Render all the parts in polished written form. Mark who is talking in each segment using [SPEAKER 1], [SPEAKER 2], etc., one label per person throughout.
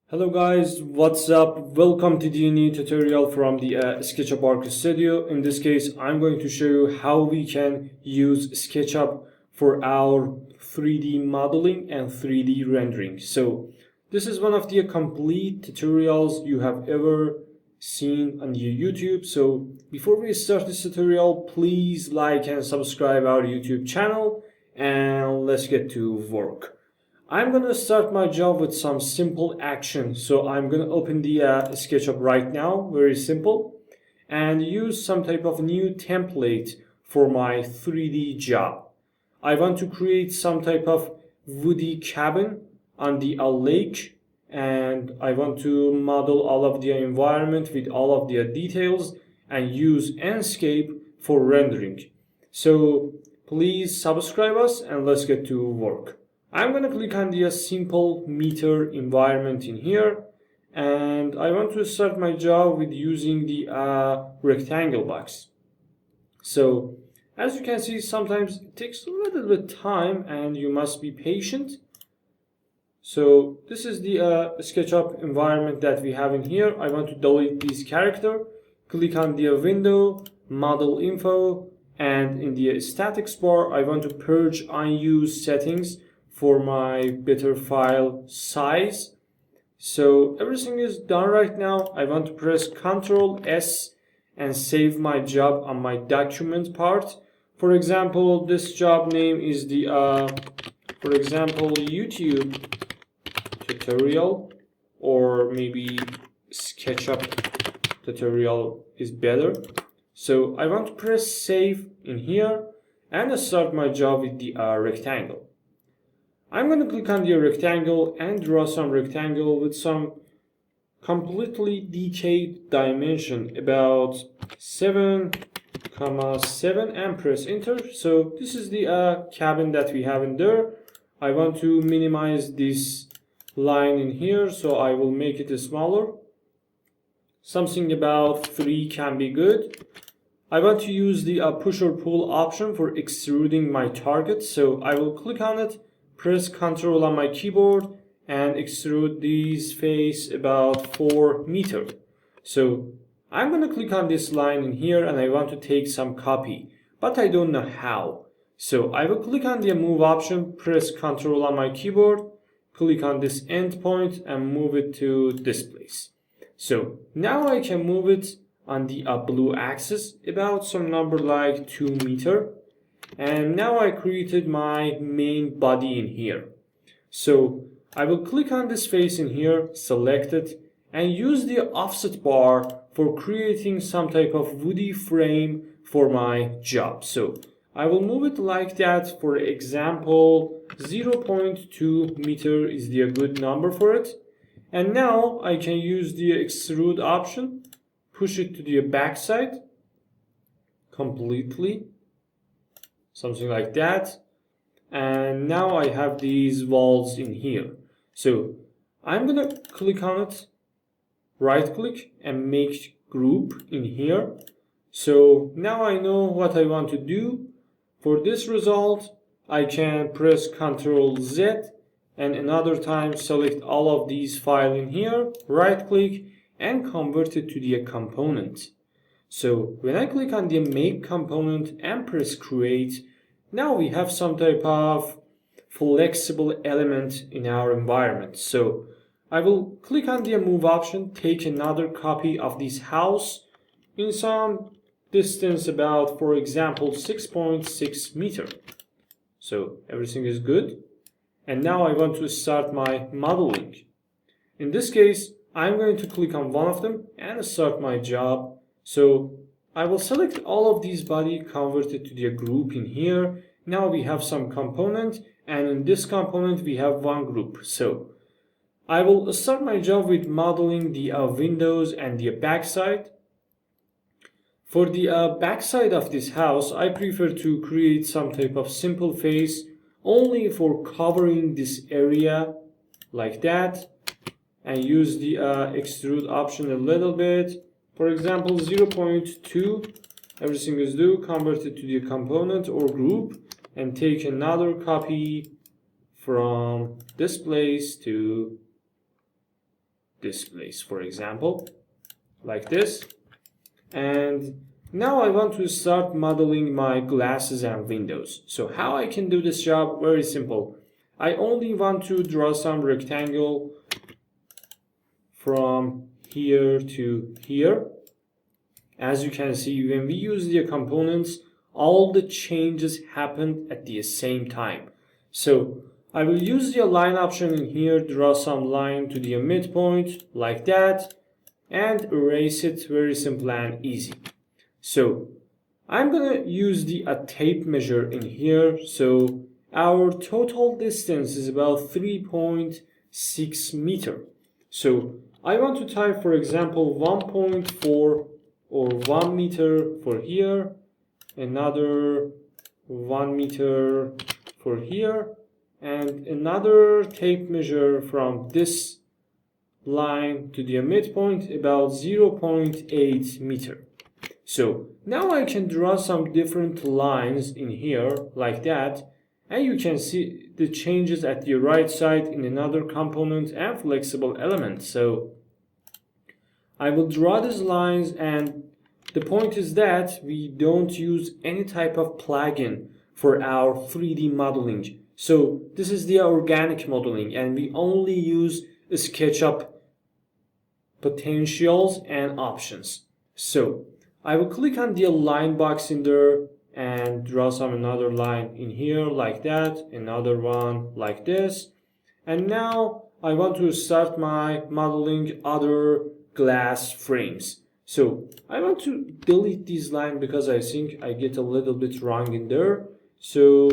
[SPEAKER 1] Hello guys, what's up? Welcome to the new tutorial from the SketchUp Arc Studio. In this case, I'm going to show you how we can use SketchUp for our 3D modeling and 3D rendering. So this is one of the complete tutorials you have ever seen on your YouTube. So before we start this tutorial, please like and subscribe our YouTube channel and let's get to work. I'm gonna start my job with some simple action. So I'm gonna open the SketchUp right now, very simple, and use some type of new template for my 3D job. I want to create some type of woody cabin on the lake, and I want to model all of the environment with all of the details and use Enscape for rendering. So please subscribe us and let's get to work. I'm going to click on the simple meter environment in here, and I want to start my job with using the rectangle box. So as you can see, sometimes it takes a little bit of time and you must be patient. So this is the SketchUp environment that we have in here. I want to delete this character. Click on the window, model info, and in the statics bar, I want to purge unused settings for my better file size. So everything is done right now. I want to press Ctrl S and save my job on my document part. For example, this job name is the for example, YouTube tutorial, or maybe SketchUp tutorial is better. So I want to press save in here and start my job with the rectangle. I'm going to click on the rectangle and draw some rectangle with some completely decayed dimension, about 7,7, and press enter. So this is the cabin that we have in there. I want to minimize this line in here, so I will make it smaller. Something about 3 can be good. I want to use the push or pull option for extruding my target, so I will click on it, press Ctrl on my keyboard, and extrude this face about 4 meters. So I'm going to click on this line in here and I want to take some copy, but I don't know how. So I will click on the move option, press Ctrl on my keyboard, click on this end point and move it to this place. So now I can move it on the blue axis about some number like 2 meters. And now I created my main body in here. So I will click on this face in here, select it, and use the offset bar for creating some type of woody frame for my job. So I will move it like that. For example, 0.2 meter is the good number for it. And now I can use the extrude option, push it to the back side completely. Something like that. And now I have these walls in here. So I'm gonna click on it, right click and make group in here. So now I know what I want to do. For this result, I can press Ctrl Z and another time select all of these files in here, right click and convert it to the component. So when I click on the make component and press create, now we have some type of flexible element in our environment. So I will click on the move option, take another copy of this house in some distance about, for example, 6.6 meters. So everything is good. And now I want to start my modeling. In this case, I'm going to click on one of them and start my job. So I will select all of these body, convert it to the group in here. Now we have some component, and in this component we have one group. So I will start my job with modeling the windows and the backside. For the backside of this house, I prefer to create some type of simple face only for covering this area like that, and use the extrude option a little bit. For example, 0.2, everything is due, convert it to the component or group, and take another copy from this place to this place, for example, like this. And now I want to start modeling my glasses and windows. So how I can do this job? Very simple. I only want to draw some rectangle from here to here. As you can see, when we use the components, all the changes happen at the same time. So I will use the align option in here, draw some line to the midpoint like that, and erase it. Very simple and easy. So I'm gonna use the tape measure in here. So our total distance is about 3.6 meter. So I want to type, for example, 1.4 or 1 meter for here, another 1 meter for here, and another tape measure from this line to the midpoint about 0.8 meter. So now I can draw some different lines in here like that, and you can see the changes at the right side in another component and flexible element. So I will draw these lines, and the point is that we don't use any type of plugin for our 3D modeling. So this is the organic modeling, and we only use SketchUp potentials and options. So I will click on the line box in there and draw another line in here like that, another one like this. And now I want to start my modeling other glass frames. So I want to delete this line because I think I get a little bit wrong in there. So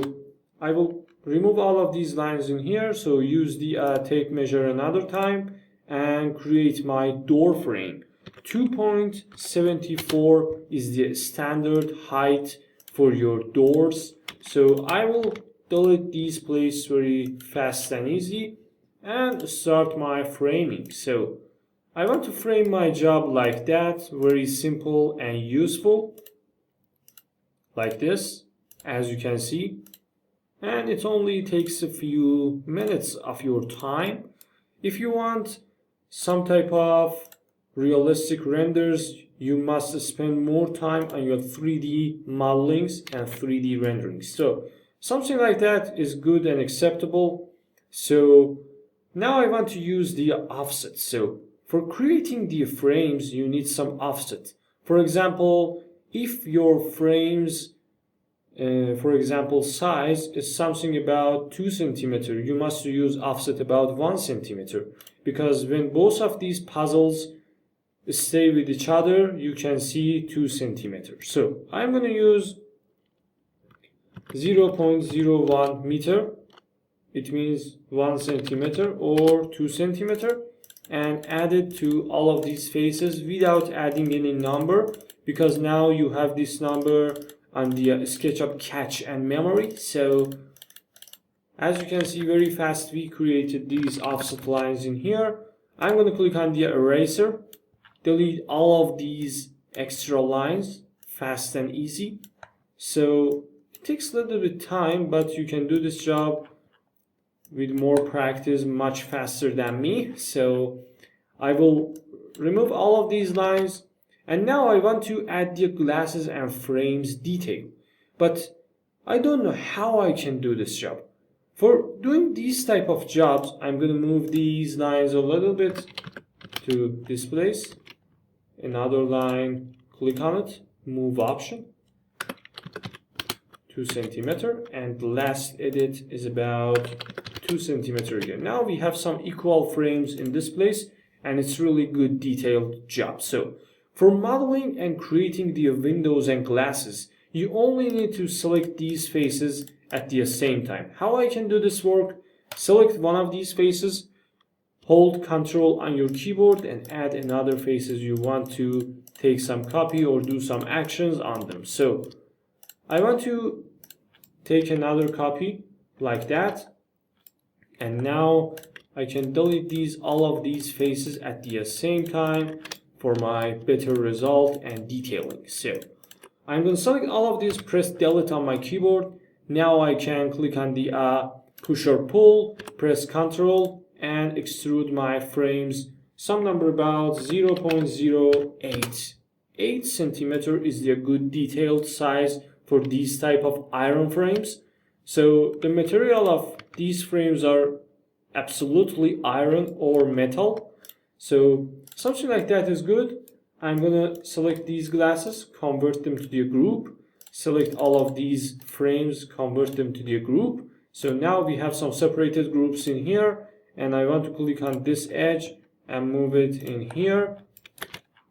[SPEAKER 1] I will remove all of these lines in here. So use the tape measure another time and create my door frame. 2.74 is the standard height for your doors. So I will delete these places very fast and easy and start my framing. So I want to frame my job like that, very simple and useful, like this, as you can see. And it only takes a few minutes of your time. If you want some type of realistic renders, you must spend more time on your 3D modelings and 3D renderings. So something like that is good and acceptable. So now I want to use the offset. So for creating the frames, you need some offset. For example, if your frames, for example, size is something about 2 centimeter, you must use offset about 1 centimeter. Because when both of these puzzles stay with each other, you can see 2 centimeters. So I'm going to use 0.01 meter. It means 1 centimeter or 2 centimeter, and add it to all of these faces without adding any number, because now you have this number on the SketchUp cache and memory. So as you can see, very fast we created these offset lines in here. I'm going to click on the eraser, delete all of these extra lines, fast and easy. So it takes a little bit of time, but you can do this job with more practice much faster than me. So I will remove all of these lines, and now I want to add the glasses and frames detail, but I don't know how I can do this job. For doing these type of jobs, I'm going to move these lines a little bit to this place, another line, click on it, move option, 2 centimeter, and the last edit is about 2 centimeter again. Now we have some equal frames in this place, and it's really good detailed job. So for modeling and creating the windows and glasses, you only need to select these faces at the same time. How I can do this work? Select one of these faces, hold Ctrl on your keyboard, and add another faces you want to take some copy or do some actions on them. So I want to take another copy like that, and now I can delete all of these faces at the same time for my better result and detailing. So I'm going to select all of these, press delete on my keyboard. Now I can click on the push or pull, press Ctrl, and extrude my frames some number about 0.08. 8 centimeter is the good detailed size for these type of iron frames. So the material of these frames are absolutely iron or metal. So something like that is good. I'm gonna select these glasses, convert them to the group, select all of these frames, convert them to the group. So now we have some separated groups in here, and I want to click on this edge and move it in here.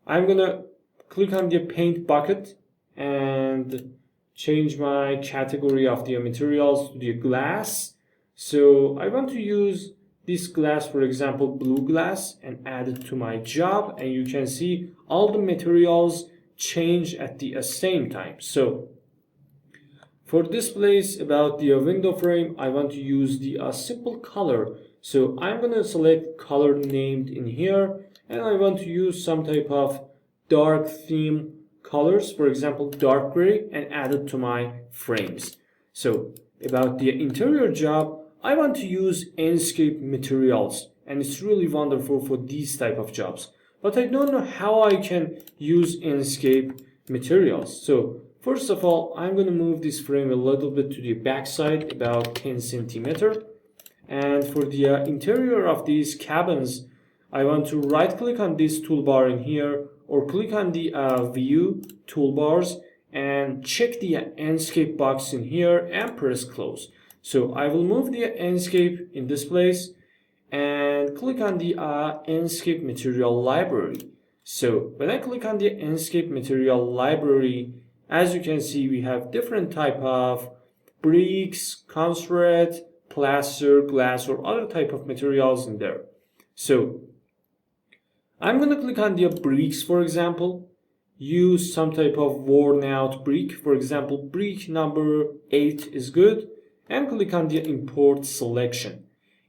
[SPEAKER 1] I'm gonna click on the paint bucket and change my category of the materials to the glass. So I want to use this glass, for example, blue glass, and add it to my job, and you can see all the materials change at the same time. So for this place about the window frame, I want to use the simple color. So I'm going to select color named in here, and I want to use some type of dark theme colors, for example dark gray, and add it to my frames. So about the interior job, I want to use Enscape materials, and it's really wonderful for these type of jobs. But I don't know how I can use Enscape materials. So first of all, I'm going to move this frame a little bit to the back side, about 10 centimeter. And for the interior of these cabins, I want to right click on this toolbar in here, or click on the view toolbars and check the Enscape box in here and press close. So I will move the Enscape in this place and click on the Enscape material library. So when I click on the Enscape material library, as you can see, we have different type of bricks, construct, plaster, glass, or other type of materials in there. So I'm going to click on the bricks, for example. Use some type of worn out brick. For example, brick number 8 is good. And click on the import selection.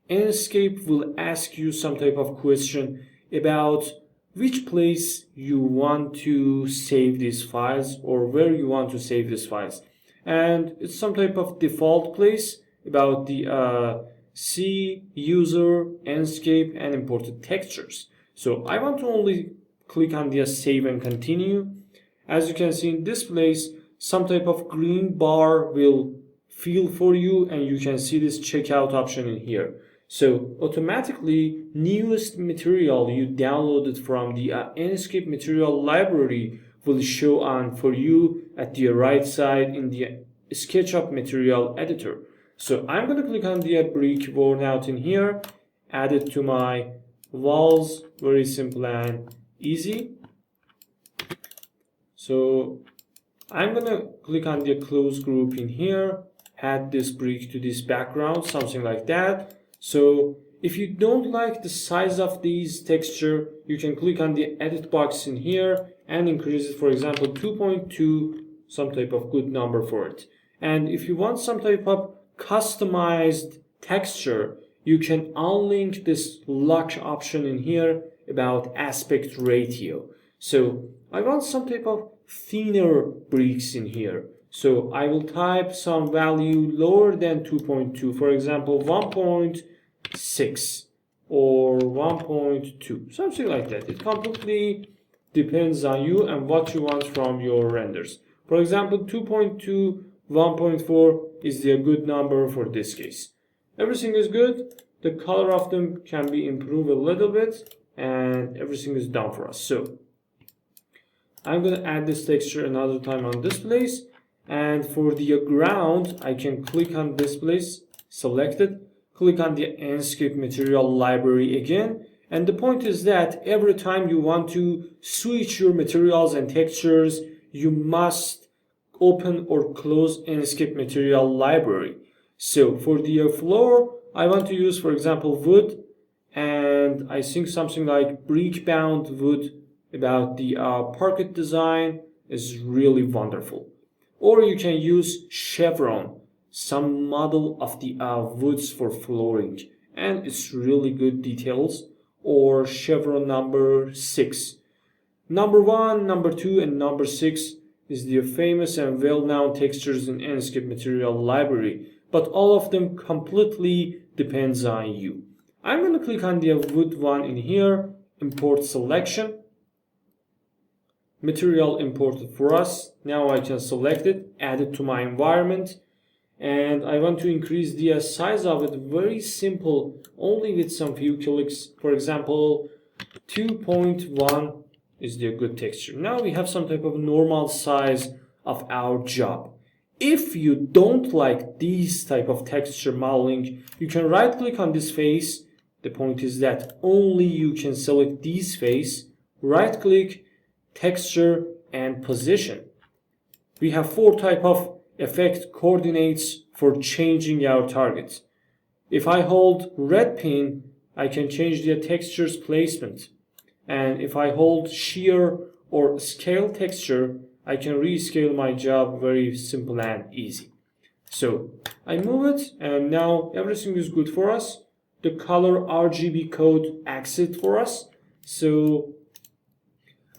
[SPEAKER 1] Enscape will ask you some type of question about which place you want to save these files, or where you want to save these files. And it's some type of default place about the C, user, Enscape, and imported textures. So I want to only click on the save and continue. As you can see in this place, some type of green bar will fill for you, and you can see this checkout option in here. So automatically, newest material you downloaded from the Enscape material library will show on for you at the right side in the SketchUp material editor. So I'm going to click on the brick worn out in here, add it to my walls, very simple and easy. So I'm going to click on the close group in here, add this brick to this background, something like that. So if you don't like the size of these texture, you can click on the edit box in here and increase it, for example 2.2, some type of good number for it. And if you want some type of customized texture, you can unlink this lock option in here about aspect ratio. So I want some type of thinner bricks in here. So I will type some value lower than 2.2, for example 1.6 or 1.2, something like that. It completely depends on you and what you want from your renders. For example 2.2, 1.4 is the good number for this case. Everything is good. The color of them can be improved a little bit, and everything is done for us. So I'm going to add this texture another time on this place. And for the ground, I can click on this place, select it, click on the Enscape material library again. And the point is that every time you want to switch your materials and textures, you must open or close Enscape material library. So for the floor, I want to use, for example, wood, and I think something like brick bound wood about the parquet design is really wonderful. Or you can use chevron, some model of the woods for flooring, and it's really good details. Or chevron number 6. Number 1, number 2, and number 6 is the famous and well-known textures in Enscape material library, but all of them completely depends on you. I'm going to click on the wood one in here, import selection. Material imported for us. Now I can select it, add it to my environment, and I want to increase the size of it. Very simple, only with some few clicks. For example, 2.1 is the good texture. Now we have some type of normal size of our job. If you don't like these type of texture modeling, you can right click on this face. The point is that only you can select this face, right click, texture and position. We have 4 type of effect coordinates for changing our targets. If I hold red pin, I can change the texture's placement. And if I hold shear or scale texture, I can rescale my job very simple and easy. So I move it and now everything is good for us. The color RGB code acts it for us. So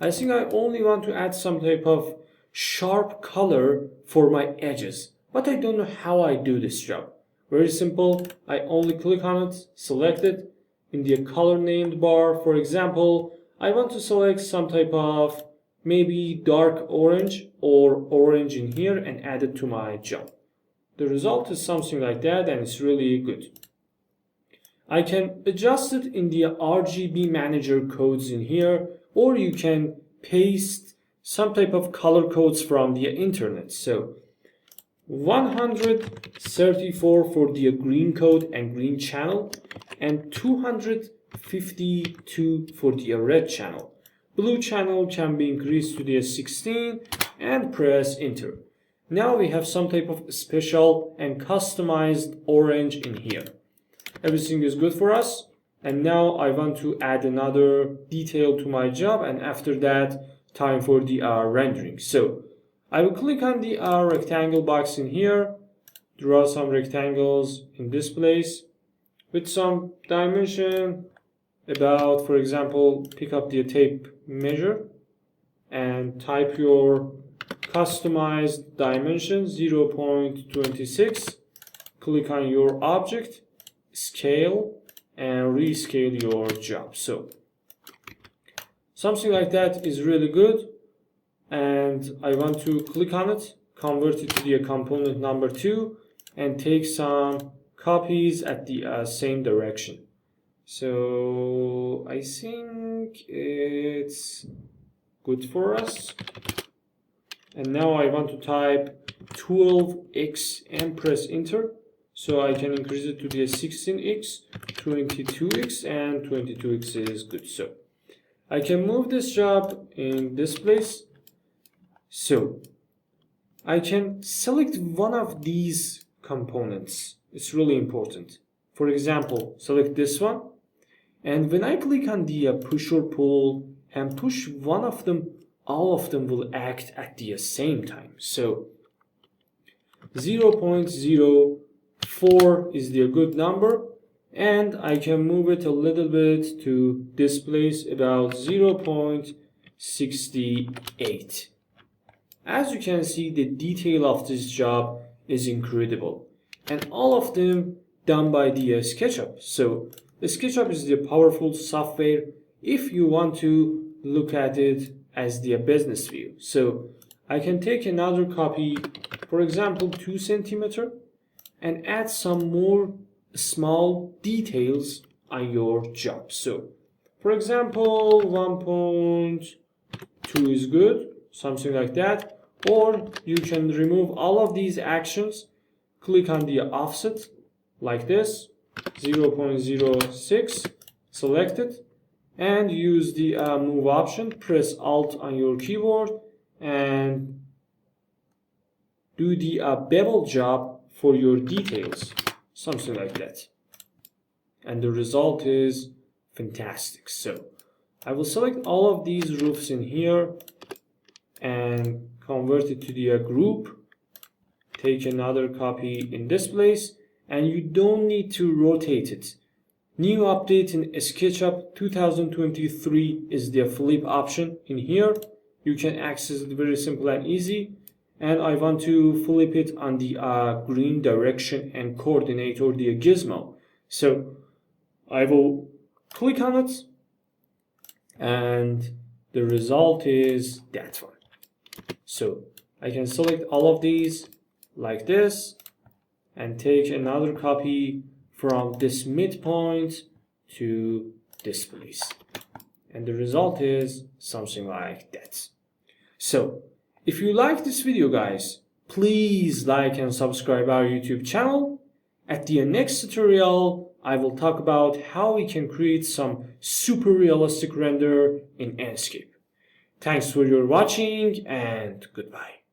[SPEAKER 1] I think I only want to add some type of sharp color for my edges, but I don't know how I do this job. Very simple. I only click on it, select it. In the color named bar, for example, I want to select some type of maybe dark orange or orange in here and add it to my job. The result is something like that and it's really good. I can adjust it in the RGB manager codes in here, or you can paste some type of color codes from the internet. So 134 for the green code and green channel, and 252 for the red channel. Blue channel can be increased to the 16 and press enter. Now we have some type of special and customized orange in here. Everything is good for us. And now I want to add another detail to my job, and after that, time for the rendering. So I will click on the rectangle box in here, draw some rectangles in this place with some dimension about, for example, pick up the tape measure and type your customized dimension 0.26. Click on your object, scale, and rescale your job. So something like that is really good, and I want to click on it, convert it to the component number 2, and take some copies at the same direction. So I think it's good for us. And now I want to type 12x and press enter. So I can increase it to the 16x, 22x, and 22x is good. So I can move this job in this place. So I can select one of these components. It's really important. For example, select this one. And when I click on the push or pull and push one of them, all of them will act at the same time. So 0.04 is the good number, and I can move it a little bit to this place about 0.68. As you can see, the detail of this job is incredible, and all of them done by the SketchUp. So the SketchUp is the powerful software if you want to look at it as the business view. So I can take another copy, for example 2 centimeter, and add some more small details on your job. So for example 1.2 is good, something like that. Or you can remove all of these actions, click on the offset like this, 0.06, select it, and use the move option, press Alt on your keyboard and do the bevel job for your details, something like that. And the result is fantastic. So I will select all of these roofs in here and convert it to the group, take another copy in this place, and you don't need to rotate it. New update in SketchUp 2023 is the flip option in here. You can access it very simple and easy. And I want to flip it on the green direction and coordinate, or the gizmo. So I will click on it, and the result is that one. So I can select all of these like this and take another copy from this midpoint to this place. And the result is something like that. So if you like this video, guys, please like and subscribe our YouTube channel. At the next tutorial, I will talk about how we can create some super realistic render in Enscape. Thanks for your watching and goodbye.